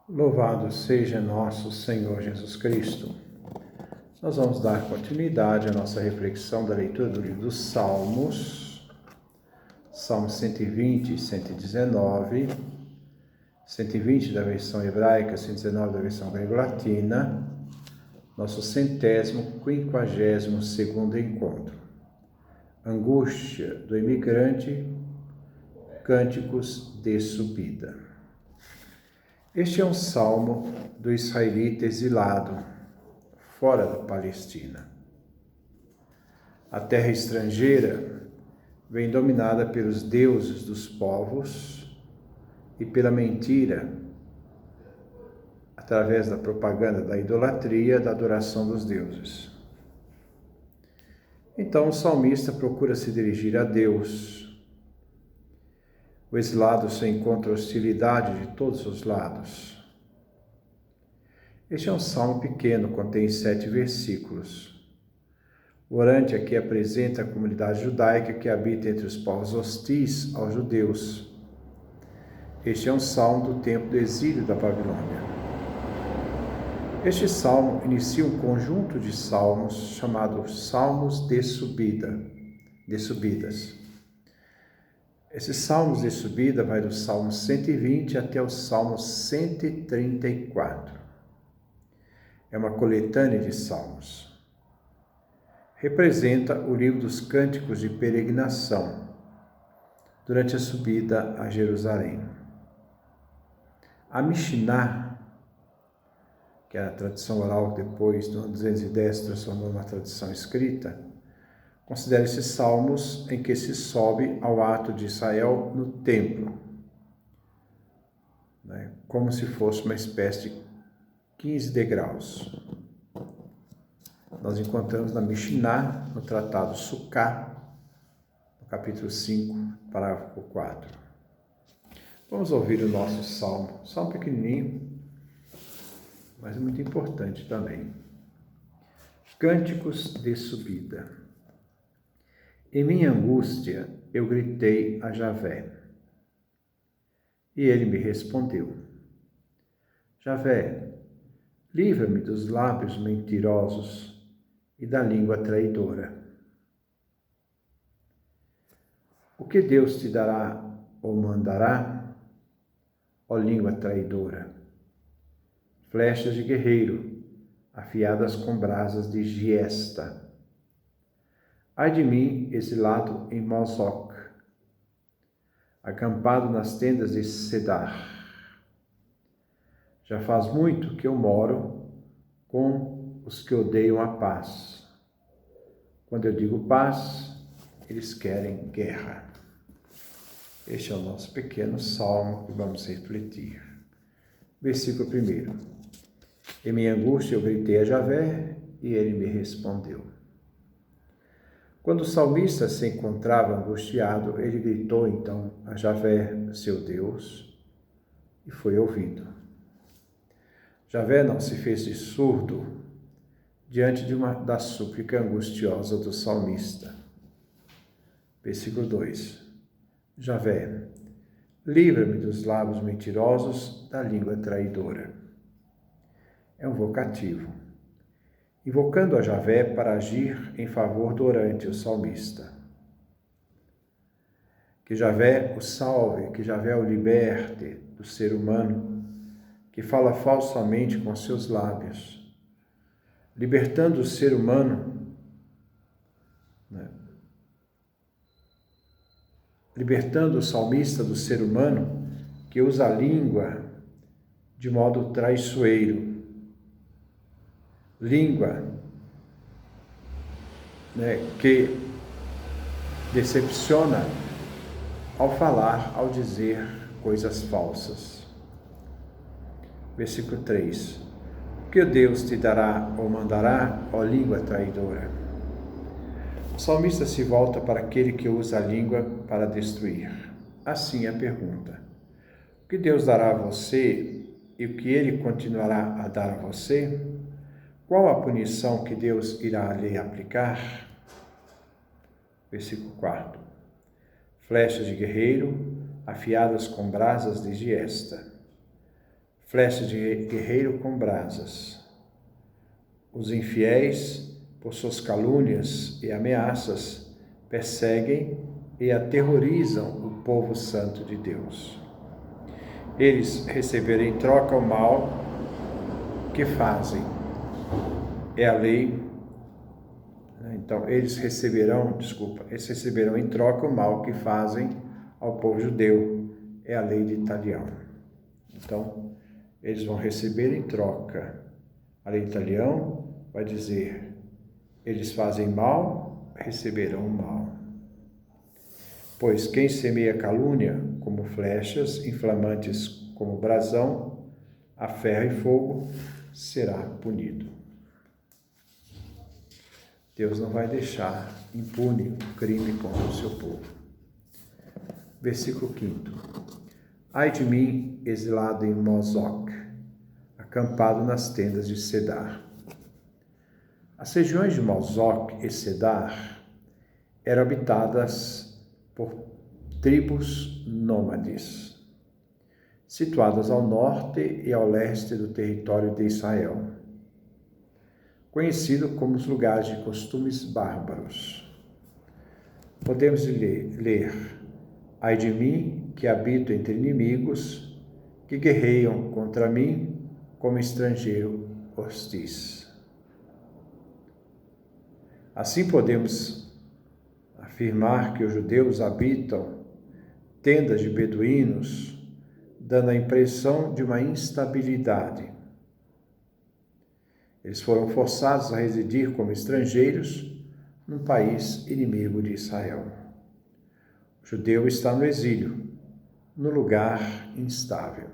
Louvado seja nosso Senhor Jesus Cristo. Nós vamos dar continuidade à nossa reflexão da leitura do livro dos Salmos, Salmos 120 e 119, 120 da versão hebraica, 119 da versão grego-latina, nosso 152º encontro. Angústia do imigrante, cânticos de subida. Este é um salmo do israelita exilado, fora da Palestina. A terra estrangeira vem dominada pelos deuses dos povos e pela mentira, através da propaganda da idolatria, da adoração dos deuses. Então o salmista procura se dirigir a Deus. O exilado se encontra hostilidade de todos os lados. Este é um salmo pequeno, contém 7 versículos. O orante aqui apresenta a comunidade judaica que habita entre os povos hostis aos judeus. Este é um salmo do tempo do exílio da Babilônia. Este salmo inicia um conjunto de salmos chamados Salmos de subidas. Esses salmos de subida vai do Salmo 120 até o Salmo 134. É uma coletânea de salmos. Representa o livro dos cânticos de peregrinação durante a subida a Jerusalém. A Mishnah, que é a tradição oral que depois, no ano 210, se transformou numa tradição escrita, considera esses salmos em que se sobe ao ato de Israel no templo, como se fosse uma espécie de 15 degraus. Nós encontramos na Mishnah, no Tratado Sukkah, no capítulo 5, parágrafo 4. Vamos ouvir o nosso salmo, salmo pequenininho, mas muito importante também. Cânticos de subida. Em minha angústia, eu gritei a Javé, e ele me respondeu. Javé, livra-me dos lábios mentirosos e da língua traidora. O que Deus te dará ou mandará, ó língua traidora? Flechas de guerreiro, afiadas com brasas de giesta. Ai de mim, exilado em Mosoc, acampado nas tendas de Cedar. Já faz muito que eu moro com os que odeiam a paz. Quando eu digo paz, eles querem guerra. Este é o nosso pequeno salmo que vamos refletir. Versículo 1. Em minha angústia eu gritei a Javé e ele me respondeu. Quando o salmista se encontrava angustiado, ele gritou então a Javé, seu Deus, e foi ouvido. Javé não se fez de surdo diante da súplica angustiosa do salmista. Versículo 2. Javé, livra-me dos lábios mentirosos, da língua traidora. É um vocativo, invocando a Javé para agir em favor do orante, o salmista. Que Javé o salve, que Javé o liberte do ser humano, que fala falsamente com seus lábios, libertando o ser humano, libertando o salmista do ser humano, que usa a língua de modo traiçoeiro. Língua que decepciona ao falar, ao dizer coisas falsas. Versículo 3. O que Deus te dará ou mandará, ó língua traidora? O salmista se volta para aquele que usa a língua para destruir. Assim a pergunta: o que Deus dará a você e o que ele continuará a dar a você? Qual a punição que Deus irá lhe aplicar? Versículo 4. Flechas de guerreiro, afiadas com brasas de giesta. flecha de guerreiro com brasas. Os infiéis, por suas calúnias e ameaças, perseguem e aterrorizam o povo santo de Deus. Eles receberam em troca o mal que fazem. É a lei. Então, eles receberão em troca o mal que fazem ao povo judeu. É a lei de Talião. Então, eles vão receber em troca. A lei de Talião vai dizer, eles fazem mal, receberão mal. Pois quem semeia calúnia, como flechas, inflamantes como brasão, a ferro e fogo, será punido. Deus não vai deixar impune o crime contra o seu povo. Versículo 5. Ai de mim, exilado em Mozoc, acampado nas tendas de Cedar. As regiões de Mozoc e Cedar eram habitadas por tribos nômades, situadas ao norte e ao leste do território de Israel, conhecido como os lugares de costumes bárbaros. Podemos ler: ai de mim, que habito entre inimigos, que guerreiam contra mim como estrangeiro hostis. Assim podemos afirmar que os judeus habitam tendas de beduínos, dando a impressão de uma instabilidade. Eles foram forçados a residir como estrangeiros num país inimigo de Israel. O judeu está no exílio, no lugar instável.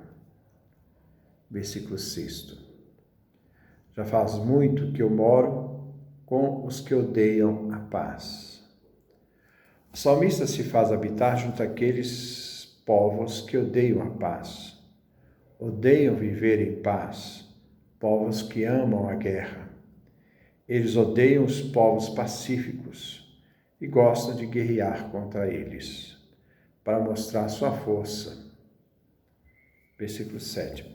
Versículo 6. Já faz muito que eu moro com os que odeiam a paz. O salmista se faz habitar junto àqueles povos que odeiam a paz, odeiam viver em paz, povos que amam a guerra. Eles odeiam os povos pacíficos e gostam de guerrear contra eles, para mostrar sua força. Versículo 7.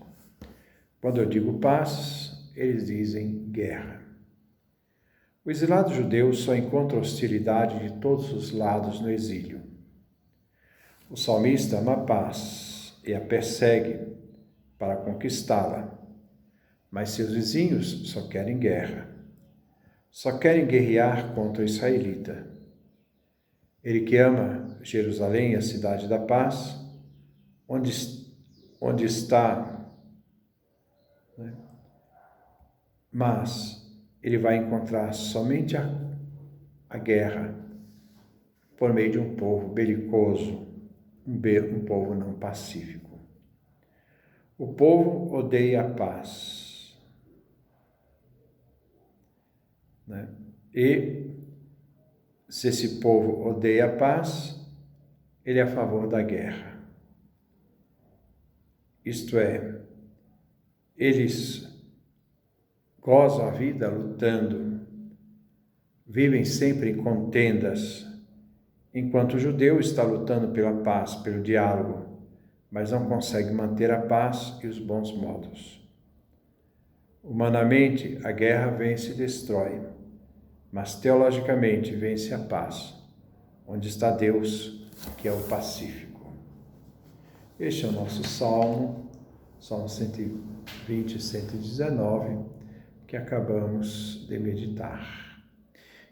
Quando eu digo paz, eles dizem guerra. O exilado judeu só encontra hostilidade de todos os lados no exílio. O salmista ama a paz e a persegue para conquistá-la, mas seus vizinhos só querem guerra, só querem guerrear contra o israelita. Ele que ama Jerusalém, a cidade da paz, onde está, né? Mas ele vai encontrar somente a guerra por meio de um povo belicoso, um povo não pacífico. O povo odeia a paz, né? E se esse povo odeia a paz, ele é a favor da guerra. Isto é, eles gozam a vida lutando, vivem sempre em contendas, enquanto o judeu está lutando pela paz, pelo diálogo, mas não consegue manter a paz e os bons modos. Humanamente, a guerra vence e destrói, mas teologicamente vence a paz, onde está Deus, que é o pacífico. Este é o nosso Salmo 120 e 119, que acabamos de meditar.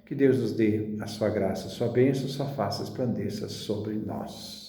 Que Deus nos dê a sua graça, a sua bênção, sua face resplandeça sobre nós.